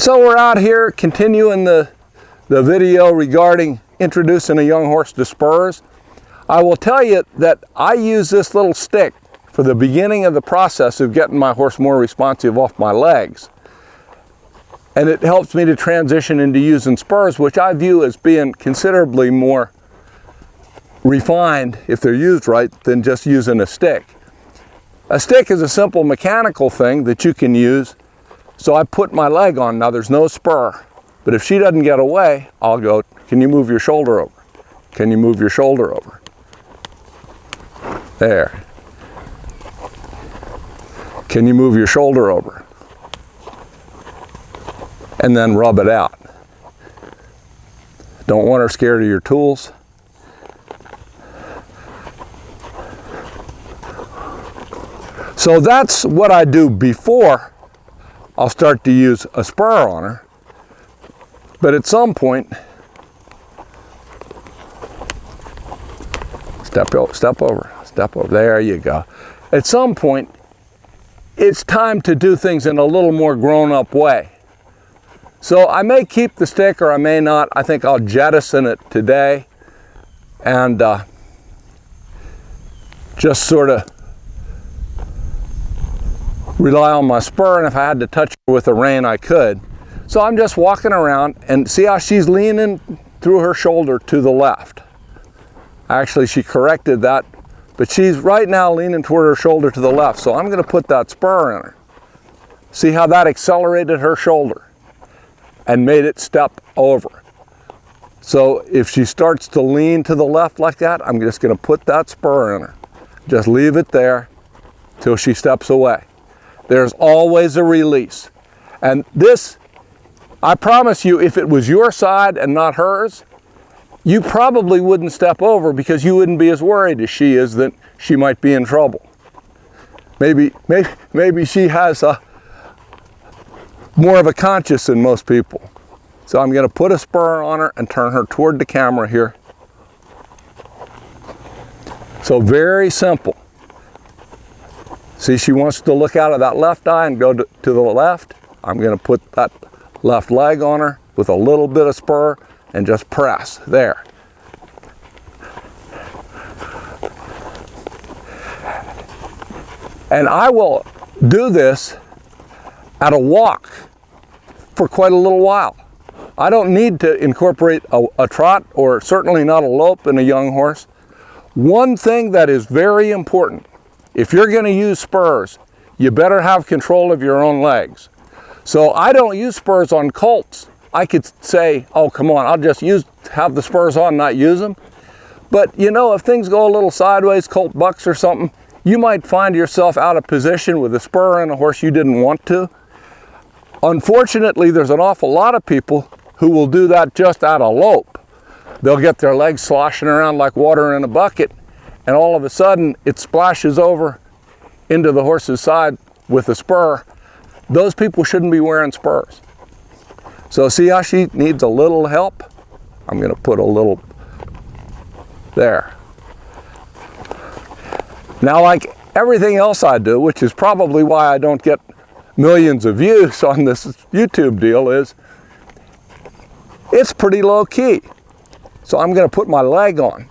So we're out here continuing the video regarding introducing a young horse to spurs. I will tell you that I use this little stick for the beginning of the process of getting my horse more responsive off my legs. And it helps me to transition into using spurs, which I view as being considerably more refined, if they're used right, than just using a stick. A stick is a simple mechanical thing that you can use. So I put my leg on. Now there's no spur, but if she doesn't get away, I'll go, can you move your shoulder over? Can you move your shoulder over? There. Can you move your shoulder over? And then rub it out. Don't want her scared of your tools. So that's what I do before I'll start to use a spur on her. But at some point, step over, there you go. At some point, it's time to do things in a little more grown-up way. So I may keep the stick or I may not. I think I'll jettison it today and just sort of rely on my spur, and if I had to touch her with a rein, I could. So I'm just walking around and see how she's leaning through her shoulder to the left. Actually, she corrected that, but she's right now leaning toward her shoulder to the left. So I'm going to put that spur in her. See how that accelerated her shoulder and made it step over. So if she starts to lean to the left like that, I'm just going to put that spur in her. Just leave it there till she steps away. There's always a release. And this, I promise you, if it was your side and not hers, you probably wouldn't step over because you wouldn't be as worried as she is that she might be in trouble. Maybe she has more of a conscience than most people. So I'm going to put a spur on her and turn her toward the camera here. So very simple. See, she wants to look out of that left eye and go to the left. I'm going to put that left leg on her with a little bit of spur and just press there. And I will do this at a walk for quite a little while. I don't need to incorporate a trot or certainly not a lope in a young horse. One thing that is very important, if you're going to use spurs, you better have control of your own legs. So I don't use spurs on colts. I could say, oh, come on, I'll just have the spurs on, not use them. But you know, if things go a little sideways, colt bucks or something, you might find yourself out of position with a spur on a horse you didn't want to. Unfortunately, there's an awful lot of people who will do that just out of lope. They'll get their legs sloshing around like water in a bucket, and all of a sudden it splashes over into the horse's side with a spur. Those people shouldn't be wearing spurs. So see how she needs a little help? I'm going to put a little there. Now, like everything else I do, which is probably why I don't get millions of views on this YouTube deal, is it's pretty low key. So I'm going to put my leg on.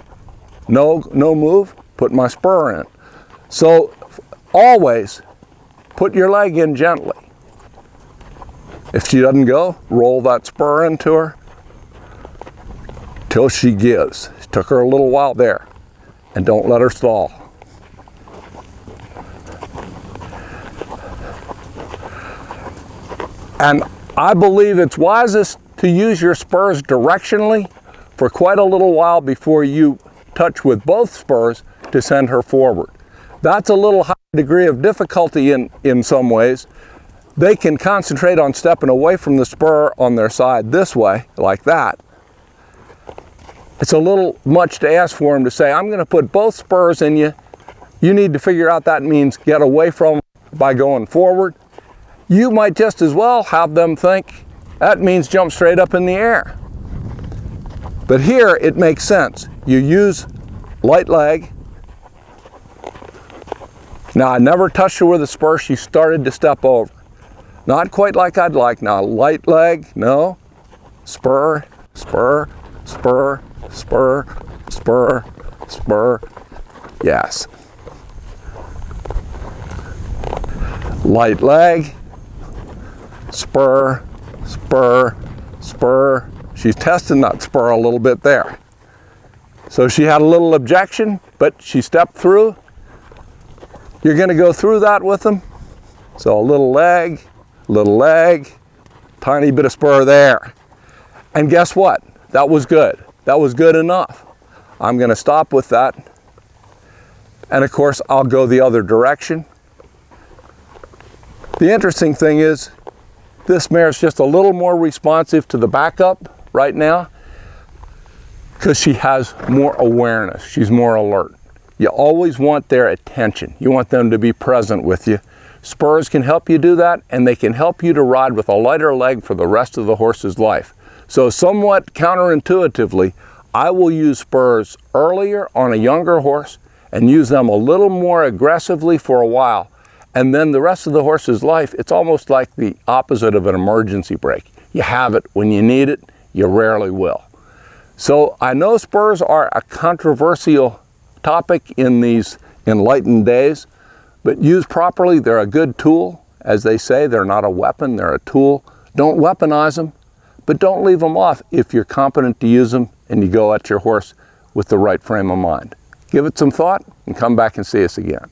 No move, put my spur in. So always put your leg in gently. If she doesn't go, roll that spur into her till she gives. It took her a little while there, and don't let her stall. And I believe it's wisest to use your spurs directionally for quite a little while before you touch with both spurs to send her forward. That's a little high degree of difficulty in some ways. They can concentrate on stepping away from the spur on their side this way, like that. It's a little much to ask for them to say, I'm going to put both spurs in you. You need to figure out that means get away from by going forward. You might just as well have them think that means jump straight up in the air. But here it makes sense. You use light leg. Now I never touched her with a spur. She started to step over. Not quite like I'd like. Now, light leg, no. Spur, spur, spur, spur, spur, spur. Yes. Light leg, spur, spur, spur. She's testing that spur a little bit there. So she had a little objection, but she stepped through. You're going to go through that with them. So a little leg, tiny bit of spur there. And guess what? That was good. That was good enough. I'm going to stop with that. And of course, I'll go the other direction. The interesting thing is, this mare is just a little more responsive to the backup right now because she has more awareness. She's more alert. You always want their attention. You want them to be present with you. Spurs can help you do that, and they can help you to ride with a lighter leg for the rest of the horse's life. So somewhat counterintuitively, I will use spurs earlier on a younger horse and use them a little more aggressively for a while. And then the rest of the horse's life, it's almost like the opposite of an emergency brake. You have it when you need it, you rarely will. So I know spurs are a controversial topic in these enlightened days, but used properly, they're a good tool. As they say, they're not a weapon, they're a tool. Don't weaponize them, but don't leave them off if you're competent to use them and you go at your horse with the right frame of mind. Give it some thought and come back and see us again.